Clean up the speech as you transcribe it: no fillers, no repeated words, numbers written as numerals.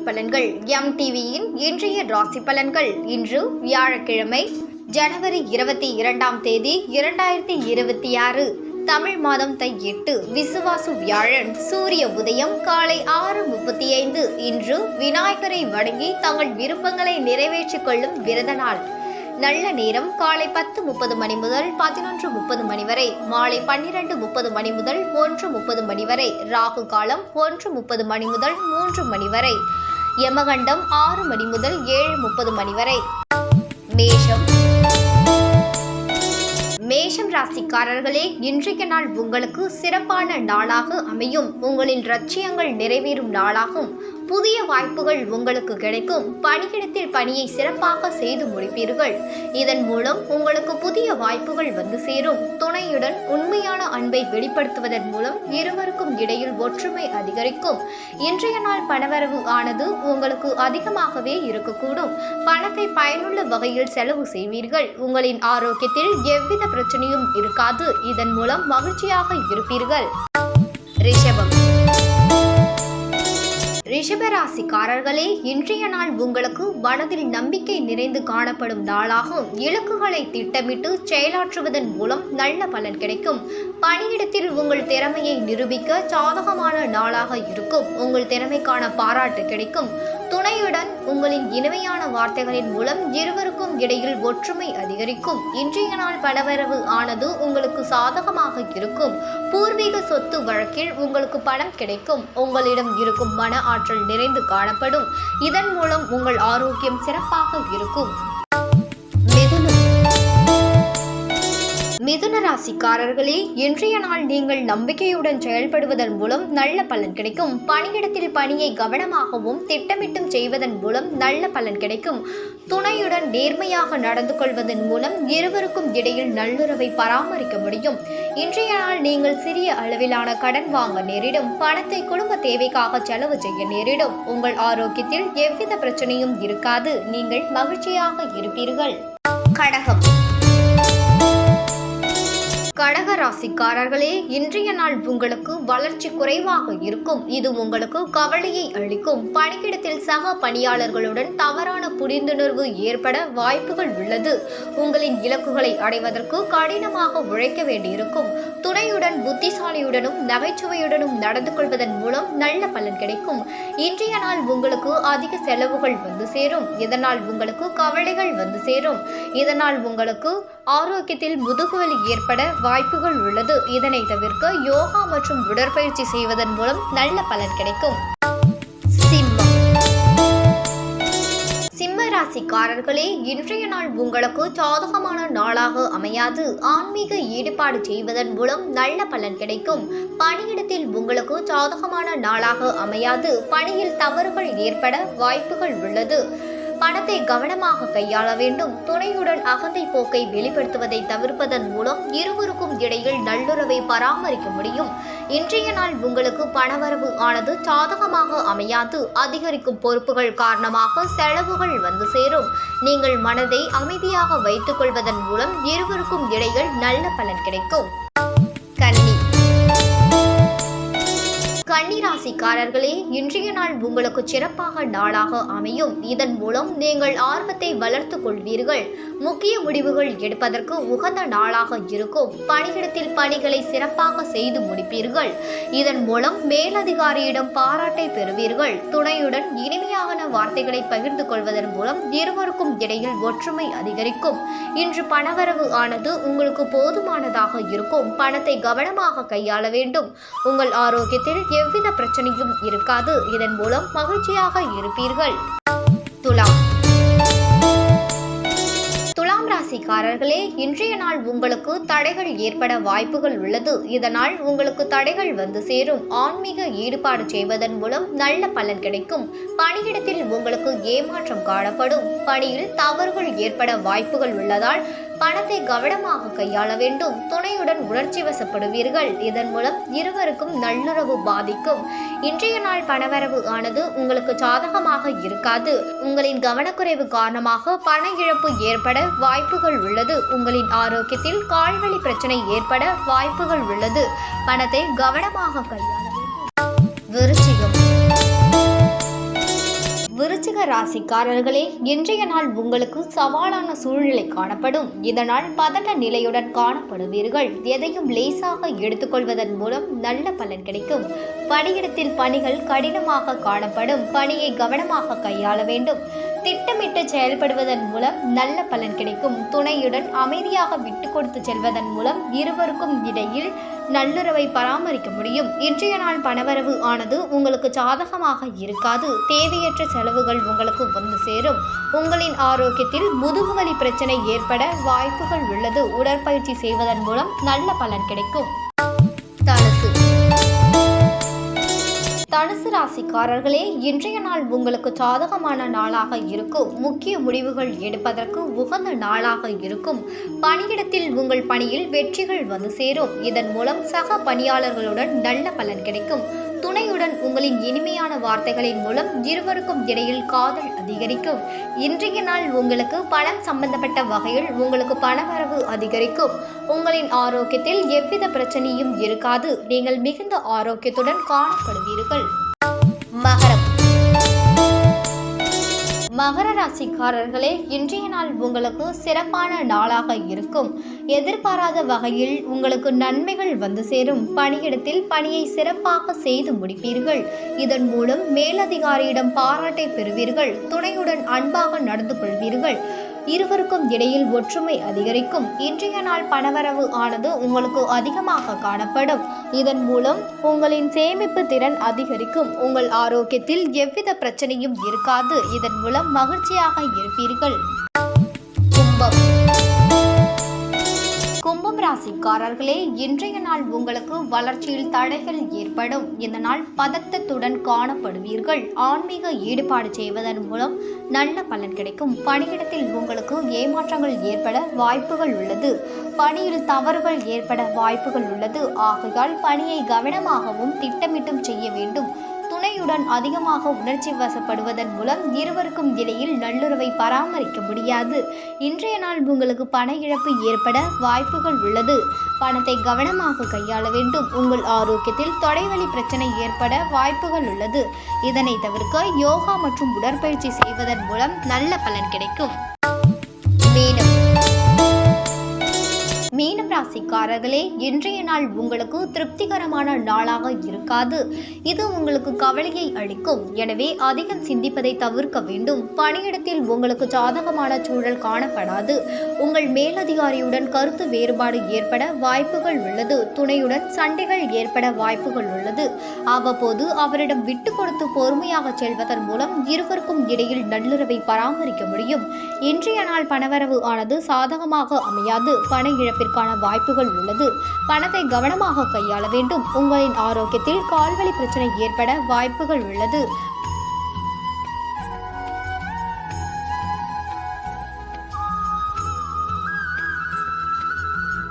பலன்கள் MTVயின் இன்றைய ராசி பலன்கள். இன்று வியாழக்கிழமை ஜனவரி 22ஆம் தேதி 2026, தமிழ் மாதம் தை 8, விசுவாசு வியாழன். சூரிய உதயம் காலை 6:35. இன்று விநாயகரை வணங்கி தங்கள் விருப்பங்களை நிறைவேற்றிக் கொள்ளும் விரத நாள். நல்ல நேரம் காலை 10:30 மணி முதல் 11:30 மணி வரை, மாலை 12:30 மணி முதல் 1:30 மணி வரை, ராகு காலம் 1:30 மணி முதல் 3 மணி வரை, யமகண்டம் 6 மணி முதல் 7:30 மணி வரை. மேஷம் ராசிக்காரர்களே, இன்றைய நாள் உங்களுக்கு சிறப்பான நாளாக அமையும். உங்களின் லட்சியங்கள் நிறைவேறும் நாளாகும். புதிய வாய்ப்புகள் உங்களுக்கு கிடைக்கும். பணியிடத்தில் பணியை சிறப்பாக செய்து முடிப்பீர்கள். இதன் மூலம் உங்களுக்கு புதிய வாய்ப்புகள் வந்து சேரும். துணையுடன் உண்மையான அன்பை வெளிப்படுத்துவதன் மூலம் இருவருக்கும் இடையில் ஒற்றுமை அதிகரிக்கும். இன்றைய நாள் பணவரவு ஆனது உங்களுக்கு அதிகமாகவே இருக்கக்கூடும். பணத்தை பயனுள்ள வகையில் செலவு செய்வீர்கள். உங்களின் ஆரோக்கியத்தில் எவ்வித பிரச்சனையும் இருக்காது. இதன் மூலம் மகிழ்ச்சியாக இருப்பீர்கள். ரிஷபராசிக்காரர்களே, இன்றைய நாள் உங்களுக்கு மனதில் நம்பிக்கை நிறைந்து காணப்படும் நாளாகும். இலக்குகளை திட்டமிட்டு செயலாற்றுவதன் மூலம் நல்ல பலன் கிடைக்கும். பணியிடத்தில் உங்கள் திறமையை நிரூபிக்க சாதகமான நாளாக இருக்கும். உங்கள் திறமைக்கான பாராட்டு கிடைக்கும். துணையுடன் உங்களின் இனிமையான வார்த்தைகளின் மூலம் இருவருக்கும் இடையில் ஒற்றுமை அதிகரிக்கும். இன்றைய நாள் பணவரவு ஆனது உங்களுக்கு சாதகமாக இருக்கும். பூர்வீக சொத்து வழக்கில் உங்களுக்கு பணம் கிடைக்கும். உங்களிடம் இருக்கும் மன ஆற்றல் நிறைந்து காணப்படும். இதன் மூலம் உங்கள் ஆரோக்கியம் சிறப்பாக இருக்கும். மிதுன ராசிக்காரர்களே, இன்றைய நாள் நீங்கள் நம்பிக்கையுடன் செயல்படுவதன் மூலம் நல்ல பலன் கிடைக்கும். பணியிடத்தில் பணியை கவனமாகவும் திட்டமிட்டும் செய்வதன் மூலம் நல்ல பலன் கிடைக்கும். துணையுடன் நேர்மையாக நடந்து கொள்வதன் மூலம் இருவருக்கும் இடையில் நல்லுறவை பராமரிக்க முடியும். இன்றைய நாள் நீங்கள் சிறிய அளவிலான கடன் வாங்க நேரிடும். பணத்தை குடும்ப தேவைக்காக செலவு செய்ய நேரிடும். உங்கள் ஆரோக்கியத்தில் எவ்வித பிரச்சனையும் இருக்காது. நீங்கள் மகிழ்ச்சியாக இருப்பீர்கள். கடக ராசிக்காரர்களே, இன்றைய நாள் உங்களுக்கு வளர்ச்சி குறைவாக இருக்கும். இது உங்களுக்கு கவலையை அளிக்கும். பணியிடத்தில் சக பணியாளர்களுடன் தவறான புரிந்துணர்வு ஏற்பட வாய்ப்புகள் உள்ளது. உங்களின் இலக்குகளை அடைவதற்கு கடினமாக உழைக்க வேண்டியிருக்கும். துணையுடன் புத்திசாலியுடனும் நகைச்சுவையுடனும் நடந்து கொள்வதன் மூலம் நல்ல பலன் கிடைக்கும். இன்றைய நாள் உங்களுக்கு அதிக செலவுகள் வந்து சேரும். இதனால் உங்களுக்கு கவலைகள் வந்து சேரும். இதனால் உங்களுக்கு ஆரோக்கியத்தில் முதுகுவலி ஏற்பட வாய்ப்புகள் உள்ளது. இதனை தவிர்க்க யோகா மற்றும் உடற்பயிற்சி செய்வதன் மூலம் நல்ல பலன் கிடைக்கும். சிம்ம ராசிக்காரர்களே, இன்றைய நாள் உங்களுக்கு சாதகமான நாளாக அமையாது. ஆன்மீக ஈடுபாடு செய்வதன் மூலம் நல்ல பலன் கிடைக்கும். பணியிடத்தில் உங்களுக்கு சாதகமான நாளாக அமையாது. பணியில் தவறுகள் ஏற்பட வாய்ப்புகள் உள்ளது. பணத்தை கவனமாக கையாள வேண்டும். துணையுடன் அகந்தை போக்கை வெளிப்படுத்துவதை தவிர்ப்பதன் மூலம் இருவருக்கும் இடையில் நல்லுறவை பராமரிக்க முடியும். இன்றைய நாள் உங்களுக்கு பணவரவு ஆனது சாதகமாக அமையாது. அதிகரிக்கும் பொறுப்புகள் காரணமாக செலவுகள் வந்து சேரும். நீங்கள் மனதை அமைதியாக வைத்துக் கொள்வதன் மூலம் இருவருக்கும் இடையில் நல்ல பலன் கிடைக்கும். கன்னிராசிக்காரர்களே, இன்றைய நாள் உங்களுக்கு சிறப்பாக நாளாக அமையும். இதன் மூலம் நீங்கள் ஆர்வத்தை வளர்த்துக் கொள்வீர்கள். முக்கிய முடிவுகள் எடுப்பதற்கு உகந்த நாளாக இருக்கும். பணியிடத்தில் பணிகளை சிறப்பாக செய்து முடிப்பீர்கள். இதன் மூலம் மேலதிகாரியிடம் பாராட்டை பெறுவீர்கள். துணையுடன் இனிமையான வார்த்தைகளை பகிர்ந்து கொள்வதன் மூலம் இருவருக்கும் இடையில் ஒற்றுமை அதிகரிக்கும். இன்று பணவரவு ஆனது உங்களுக்கு போதுமானதாக இருக்கும். பணத்தை கவனமாக கையாள வேண்டும். உங்கள் ஆரோக்கியத்தில் எவ்வித பிரச்சனையும் இருக்காது. இதன் மூலம் மகிழ்ச்சியாக இருப்பீர்கள். துலாம் ராசிக்காரர்களே, இன்றைய நாள் உங்களுக்கு தடைகள் ஏற்பட வாய்ப்புகள் உள்ளது. இதனால் உங்களுக்கு தடைகள் வந்து சேரும். ஆன்மீக ஈடுபாடு செய்வதன் மூலம் நல்ல பலன் கிடைக்கும். பணியிடத்தில் உங்களுக்கு ஏமாற்றம் காணப்படும். பணியில் தவறுகள் ஏற்பட வாய்ப்புகள் உள்ளதால் பணத்தை கவனமாக கையாள வேண்டும். துணையுடன் உணர்ச்சி வசப்படுவீர்கள். இதன் மூலம் இருவருக்கும் நல்லுறவு பாதிக்கும். இன்றைய நாள் பணவரவு ஆனது உங்களுக்கு சாதகமாக இருக்காது. உங்களின் கவனக்குறைவு காரணமாக பண இழப்பு ஏற்பட வாய்ப்புகள் உள்ளது. உங்களின் ஆரோக்கியத்தில் கால்வலி பிரச்சனை ஏற்பட வாய்ப்புகள் உள்ளது. பணத்தை கவனமாக கையாள வேண்டும். விருச்சிகம் விருச்சிக ராசிக்காரர்களே, இன்றைய நாள் உங்களுக்கு சவாலான சூழ்நிலை காணப்படும். இதனால் பதட்ட நிலையுடன் காணப்படுவீர்கள். எதையும் லேசாக எடுத்துக்கொள்வதன் மூலம் நல்ல பலன் கிடைக்கும். பணியிடத்தில் பணிகள் கடினமாக காணப்படும். பணியை கவனமாக கையாள வேண்டும். திட்டமிட்டு செயல்படுவதன் மூலம் நல்ல பலன் கிடைக்கும். துணையுடன் அமைதியாக விட்டு கொடுத்து செல்வதன் மூலம் இருவருக்கும் இடையில் நல்லுறவை பராமரிக்க முடியும். இன்றைய நாள் பணவரவு ஆனது உங்களுக்கு சாதகமாக இருக்காது. தேவையற்ற செலவுகள் உங்களுக்கு வந்து சேரும். உங்களின் ஆரோக்கியத்தில் முதுகுவலி பிரச்சனை ஏற்பட வாய்ப்புகள் உள்ளது. உடற்பயிற்சி செய்வதன் மூலம் நல்ல பலன் கிடைக்கும். தனுசு ராசிக்காரர்களே, இன்றைய நாள் உங்களுக்கு சாதகமான நாளாக இருக்கும். முக்கிய முடிவுகள் எடுப்பதற்கு உகந்த நாளாக இருக்கும். பணியிடத்தில் உங்கள் பணியில் வெற்றிகள் வந்து சேரும். இதன் மூலம் சக பணியாளர்களுடன் நல்ல பலன் கிடைக்கும். துணையுடன் உங்களின் இனிமையான வார்த்தைகளின் மூலம் இருவருக்கும் இடையில் காதல் அதிகரிக்கும். இன்றைய நாள் உங்களுக்கு பணம் சம்பந்தப்பட்ட வகையில் உங்களுக்கு பணவரவு அதிகரிக்கும். உங்களின் ஆரோக்கியத்தில் எவ்வித பிரச்சனையும் இருக்காது. நீங்கள் மிகுந்த ஆரோக்கியத்துடன் காணப்படுவீர்கள். மகர ராசிக்காரர்களே, இன்றைய நாள் உங்களுக்கு சிறப்பான நாளாக இருக்கும். எதிர்பாராத வகையில் உங்களுக்கு நன்மைகள் வந்து சேரும். பணியிடத்தில் பணியை சிறப்பாக செய்து முடிப்பீர்கள். இதன் மூலம் மேலதிகாரியிடம் பாராட்டை பெறுவீர்கள். துணையுடன் அன்பாக நடந்து கொள்வீர்கள். இருவருக்கும் இடையில் ஒற்றுமை அதிகரிக்கும். இன்றைய நாள் பணவரவு ஆனது உங்களுக்கு அதிகமாக காணப்படும். இதன் மூலம் உங்களின் சேமிப்பு திறன் அதிகரிக்கும். உங்கள் ஆரோக்கியத்தில் எவ்வித பிரச்சனையும் இருக்காது. இதன் மூலம் மகிழ்ச்சியாக இருப்பீர்கள். கும்பம் ராசிக்காரர்களே, இன்றைய நாள் உங்களுக்கு வளர்ச்சியில் தடைகள் ஏற்படும். இந்த நாள் பதட்டத்துடன் காணப்படுவீர்கள். ஆன்மீக ஈடுபாடு செய்வதன் மூலம் நல்ல பலன் கிடைக்கும். பணியிடத்தில் உங்களுக்கு ஏமாற்றங்கள் ஏற்பட வாய்ப்புகள் உள்ளது. பணியில் தவறுகள் ஏற்பட வாய்ப்புகள் உள்ளது. ஆகையால் பணியை கவனமாகவும் திட்டமிட்டும் செய்ய வேண்டும். துணையுடன் அதிகமாக உணர்ச்சி வசப்படுவதன் மூலம் இருவருக்கும் இடையில் நல்லுறவை பராமரிக்க முடியாது. இன்றைய நாள் உங்களுக்கு பண இழப்பு ஏற்பட வாய்ப்புகள் உள்ளது. பணத்தை கவனமாக கையாள வேண்டும். உங்கள் ஆரோக்கியத்தில் தொடைவலி பிரச்சனை ஏற்பட வாய்ப்புகள் உள்ளது. இதனை தவிர்க்க யோகா மற்றும் உடற்பயிற்சி செய்வதன் மூலம் நல்ல பலன் கிடைக்கும். மீனம் ராசிக்காரர்களே, இன்றைய நாள் உங்களுக்கு திருப்திகரமான நாளாக இருக்காது. இது உங்களுக்கு கவலையை அளிக்கும். எனவே அதிகம் சிந்திப்பதை தவிர்க்க வேண்டும். பணியிடத்தில் உங்களுக்கு சாதகமான சூழல் காணப்படாது. உங்கள் மேலதிகாரியுடன் கருத்து வேறுபாடு ஏற்பட வாய்ப்புகள் உள்ளது. துணையுடன் சண்டைகள் ஏற்பட வாய்ப்புகள் உள்ளது. அவ்வப்போது அவரிடம் விட்டு கொடுத்து பொறுமையாக செல்வதன் மூலம் இருவருக்கும் இடையில் நல்லுறவை பராமரிக்க முடியும். இன்றைய நாள் பணவரவு ஆனது சாதகமாக அமையாது. பண இழப்பிற்கான வாய்ப்புகள் உள்ளது. பணத்தை கவனமாக கையாள வேண்டும். உங்களின் ஆரோக்கியத்தில் கால்வலி பிரச்சனை ஏற்பட வாய்ப்புகள் உள்ளது.